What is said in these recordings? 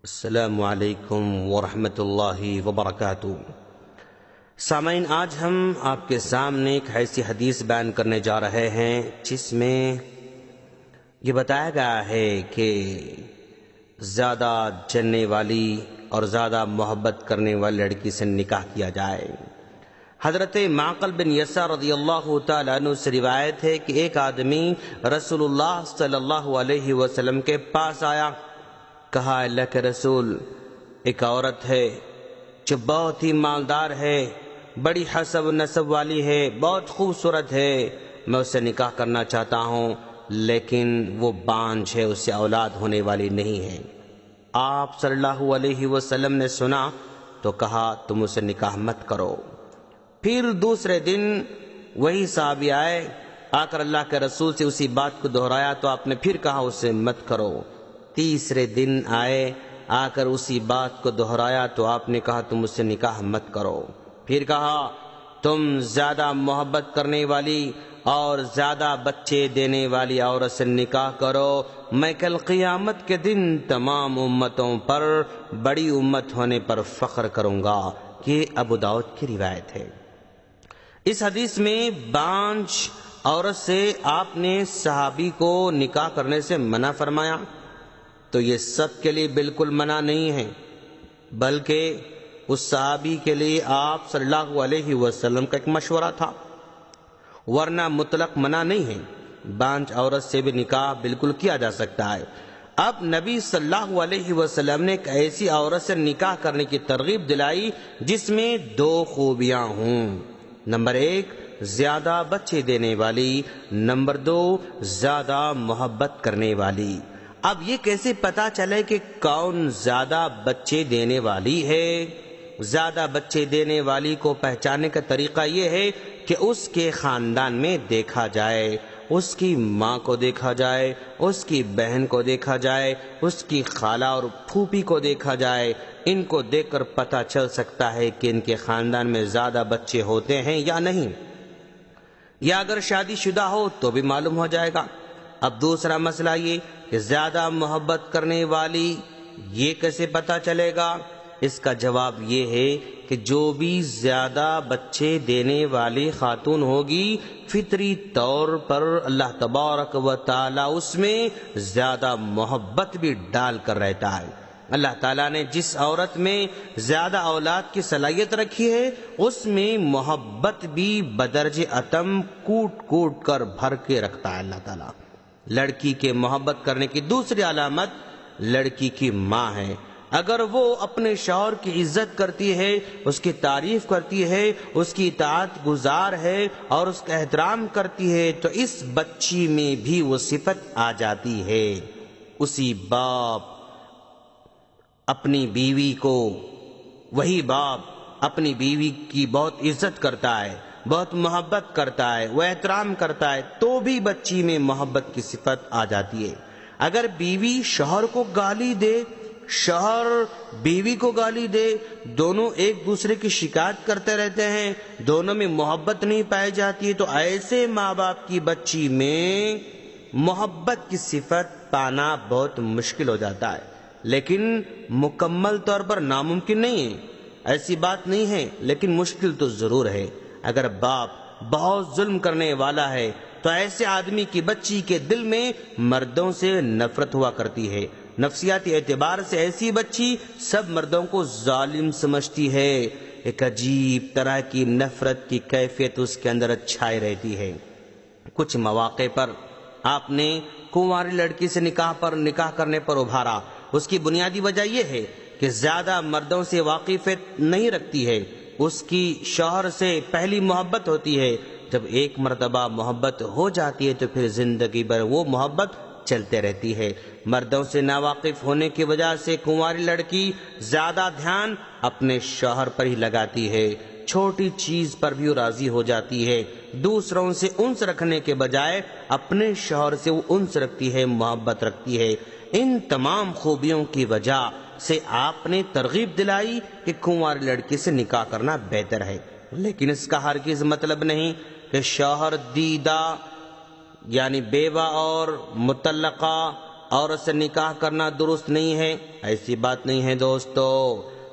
السلام علیکم ورحمۃ اللہ وبرکاتہ۔ سامعین، آج ہم آپ کے سامنے ایک ایسی حدیث بیان کرنے جا رہے ہیں جس میں یہ بتایا گیا ہے کہ زیادہ جلنے والی اور زیادہ محبت کرنے والی لڑکی سے نکاح کیا جائے۔ حضرت معقل بن یسار رضی اللہ تعالیٰ عنہ سے روایت ہے کہ ایک آدمی رسول اللہ صلی اللہ علیہ وسلم کے پاس آیا، کہا اللہ کے رسول، ایک عورت ہے جو بہت ہی مالدار ہے، بڑی حسب و نسب والی ہے، بہت خوبصورت ہے، میں اس سے نکاح کرنا چاہتا ہوں، لیکن وہ بانجھ ہے، اس سے اولاد ہونے والی نہیں ہے۔ آپ صلی اللہ علیہ وسلم نے سنا تو کہا تم اسے نکاح مت کرو۔ پھر دوسرے دن وہی صحابی آئے، آ کر اللہ کے رسول سے اسی بات کو دہرایا تو آپ نے پھر کہا اسے مت کرو۔ تیسرے دن آئے، آ کر اسی بات کو دہرایا تو آپ نے کہا تم اس سے نکاح مت کرو۔ پھر کہا تم زیادہ محبت کرنے والی اور زیادہ بچے دینے والی عورت سے نکاح کرو، میں کل قیامت کے دن تمام امتوں پر بڑی امت ہونے پر فخر کروں گا۔ یہ ابو داؤد کی روایت ہے۔ اس حدیث میں بانجھ عورت سے آپ نے صحابی کو نکاح کرنے سے منع فرمایا، تو یہ سب کے لیے بالکل منع نہیں ہے، بلکہ اس صحابی کے لیے آپ صلی اللہ علیہ وسلم کا ایک مشورہ تھا، ورنہ مطلق منع نہیں ہے۔ بانجھ عورت سے بھی نکاح بالکل کیا جا سکتا ہے۔ اب نبی صلی اللہ علیہ وسلم نے ایک ایسی عورت سے نکاح کرنے کی ترغیب دلائی جس میں دو خوبیاں ہوں، نمبر ایک زیادہ بچے دینے والی، نمبر دو زیادہ محبت کرنے والی۔ اب یہ کیسے پتا چلے کہ کون زیادہ بچے دینے والی ہے؟ زیادہ بچے دینے والی کو پہچاننے کا طریقہ یہ ہے کہ اس کے خاندان میں دیکھا جائے، اس کی ماں کو دیکھا جائے، اس کی بہن کو دیکھا جائے، اس کی خالہ اور پھوپھی کو دیکھا جائے۔ ان کو دیکھ کر پتہ چل سکتا ہے کہ ان کے خاندان میں زیادہ بچے ہوتے ہیں یا نہیں، یا اگر شادی شدہ ہو تو بھی معلوم ہو جائے گا۔ اب دوسرا مسئلہ یہ کہ زیادہ محبت کرنے والی، یہ کیسے پتہ چلے گا؟ اس کا جواب یہ ہے کہ جو بھی زیادہ بچے دینے والی خاتون ہوگی، فطری طور پر اللہ تبارک و تعالی اس میں زیادہ محبت بھی ڈال کر رہتا ہے۔ اللہ تعالیٰ نے جس عورت میں زیادہ اولاد کی صلاحیت رکھی ہے، اس میں محبت بھی بدرج اتم کوٹ کوٹ کر بھر کے رکھتا ہے اللہ تعالیٰ۔ لڑکی کے محبت کرنے کی دوسری علامت لڑکی کی ماں ہے۔ اگر وہ اپنے شوہر کی عزت کرتی ہے، اس کی تعریف کرتی ہے، اس کی اطاعت گزار ہے اور اس کا احترام کرتی ہے، تو اس بچی میں بھی وہ صفت آ جاتی ہے۔ اسی باپ اپنی بیوی کو، وہی باپ اپنی بیوی کی بہت عزت کرتا ہے، بہت محبت کرتا ہے، وہ احترام کرتا ہے، تو بھی بچی میں محبت کی صفت آ جاتی ہے۔ اگر بیوی شوہر کو گالی دے، شوہر بیوی کو گالی دے، دونوں ایک دوسرے کی شکایت کرتے رہتے ہیں، دونوں میں محبت نہیں پائی جاتی ہے، تو ایسے ماں باپ کی بچی میں محبت کی صفت پانا بہت مشکل ہو جاتا ہے، لیکن مکمل طور پر ناممکن نہیں ہے، ایسی بات نہیں ہے، لیکن مشکل تو ضرور ہے۔ اگر باپ بہت ظلم کرنے والا ہے تو ایسے آدمی کی بچی کے دل میں مردوں سے نفرت ہوا کرتی ہے۔ نفسیاتی اعتبار سے ایسی بچی سب مردوں کو ظالم سمجھتی ہے، ایک عجیب طرح کی نفرت کی کیفیت اس کے اندر چھائی رہتی ہے۔ کچھ مواقع پر آپ نے کنواری لڑکی سے نکاح کرنے پر ابھارا، اس کی بنیادی وجہ یہ ہے کہ زیادہ مردوں سے واقفیت نہیں رکھتی ہے، اس کی شوہر سے پہلی محبت ہوتی ہے، جب ایک مرتبہ محبت ہو جاتی ہے تو پھر زندگی بھر وہ محبت چلتے رہتی ہے۔ مردوں سے ناواقف ہونے کی وجہ سے کنواری لڑکی زیادہ دھیان اپنے شوہر پر ہی لگاتی ہے، چھوٹی چیز پر بھی راضی ہو جاتی ہے، دوسروں سے انس رکھنے کے بجائے اپنے شوہر سے وہ انس رکھتی ہے، محبت رکھتی ہے۔ ان تمام خوبیوں کی وجہ سے آپ نے ترغیب دلائی کہ کنواری لڑکی سے نکاح کرنا بہتر ہے، لیکن اس کا ہرگز مطلب نہیں کہ شوہر دیدہ یعنی بیوہ اور مطلقہ عورت سے نکاح کرنا درست نہیں ہے، ایسی بات نہیں ہے دوستو۔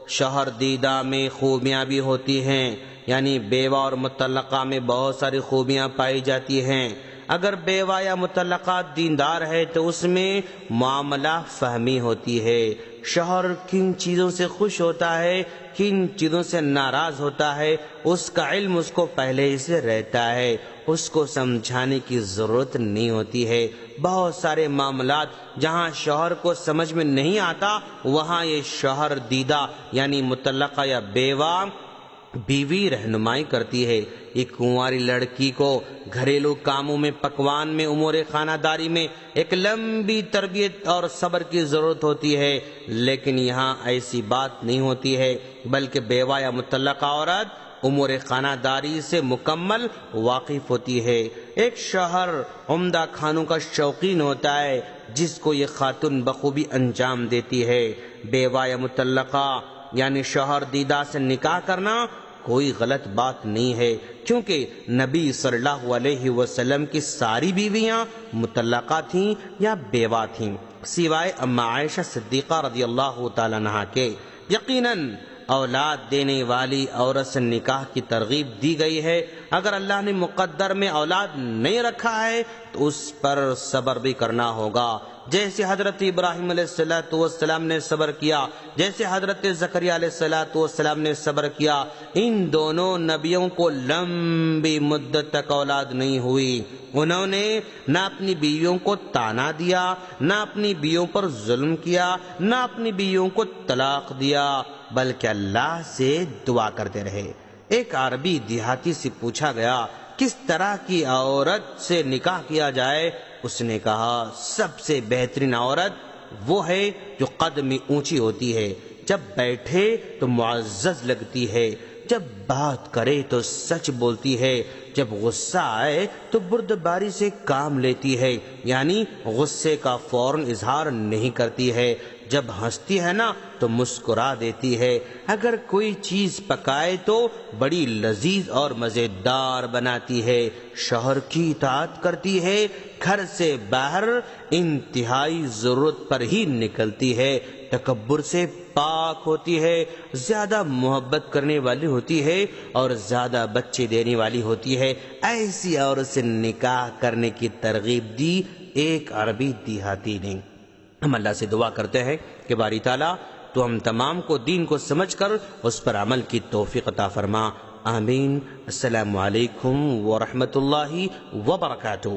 شوہر دیدہ میں خوبیاں بھی ہوتی ہیں، یعنی بیوہ اور مطلقہ میں بہت ساری خوبیاں پائی جاتی ہیں۔ اگر بیوہ یا مطلقہ دیندار ہے تو اس میں معاملہ فہمی ہوتی ہے، شوہر کن چیزوں سے خوش ہوتا ہے، کن چیزوں سے ناراض ہوتا ہے، اس کا علم اس کو پہلے ہی سے رہتا ہے، اس کو سمجھانے کی ضرورت نہیں ہوتی ہے۔ بہت سارے معاملات جہاں شوہر کو سمجھ میں نہیں آتا، وہاں یہ شوہر دیدہ یعنی مطلقہ یا بیوہ بیوی رہنمائی کرتی ہے۔ ایک کنواری لڑکی کو گھریلو کاموں میں، پکوان میں، امور خانہ داری میں ایک لمبی تربیت اور صبر کی ضرورت ہوتی ہے، لیکن یہاں ایسی بات نہیں ہوتی ہے، بلکہ بیوہ یا مطلقہ عورت امور خانہ داری سے مکمل واقف ہوتی ہے۔ ایک شوہر عمدہ کھانوں کا شوقین ہوتا ہے جس کو یہ خاتون بخوبی انجام دیتی ہے۔ بیوہ یا مطلقہ یعنی شوہر دیدہ سے نکاح کرنا کوئی غلط بات نہیں ہے، کیونکہ نبی صلی اللہ علیہ وسلم کی ساری بیویاں مطلقہ تھیں یا بیوہ تھیں، سوائے اما عائشہ صدیقہ رضی اللہ تعالیٰ عنہا کے۔ یقیناً اولاد دینے والی عورت سے نکاح کی ترغیب دی گئی ہے۔ اگر اللہ نے مقدر میں اولاد نہیں رکھا ہے تو اس پر صبر بھی کرنا ہوگا، جیسے حضرت ابراہیم علیہ السلام نے صبر کیا، جیسے حضرت زکریہ علیہ السلام نے صبر کیا۔ ان دونوں نبیوں کو لمبی مدت تک اولاد نہیں ہوئی، انہوں نے نہ اپنی بیویوں کو طعنہ دیا، نہ اپنی بیویوں پر ظلم کیا، نہ اپنی بیویوں کو طلاق دیا، بلکہ اللہ سے دعا کرتے رہے۔ ایک عربی دیہاتی سے پوچھا گیا کس طرح کی عورت سے نکاح کیا جائے؟ اس نے کہا سب سے بہترین عورت وہ ہے جو قد میں اونچی ہوتی ہے، جب بیٹھے تو معزز لگتی ہے، جب بات کرے تو سچ بولتی ہے، جب غصہ آئے تو بردباری سے کام لیتی ہے، یعنی غصے کا فوراً اظہار نہیں کرتی ہے، جب ہنستی ہے نا تو مسکرا دیتی ہے، اگر کوئی چیز پکائے تو بڑی لذیذ اور مزیدار بناتی ہے، شوہر کی اطاعت کرتی ہے، گھر سے باہر انتہائی ضرورت پر ہی نکلتی ہے، تکبر سے پاک ہوتی ہے، زیادہ محبت کرنے والی ہوتی ہے اور زیادہ بچے دینے والی ہوتی ہے۔ ایسی عورت سے نکاح کرنے کی ترغیب دی ایک عربی دیہاتی نے۔ ہم اللہ سے دعا کرتے ہیں کہ باری تعالیٰ تو ہم تمام کو دین کو سمجھ کر اس پر عمل کی توفیق عطا فرما، آمین۔ السلام علیکم ورحمۃ اللہ وبرکاتہ۔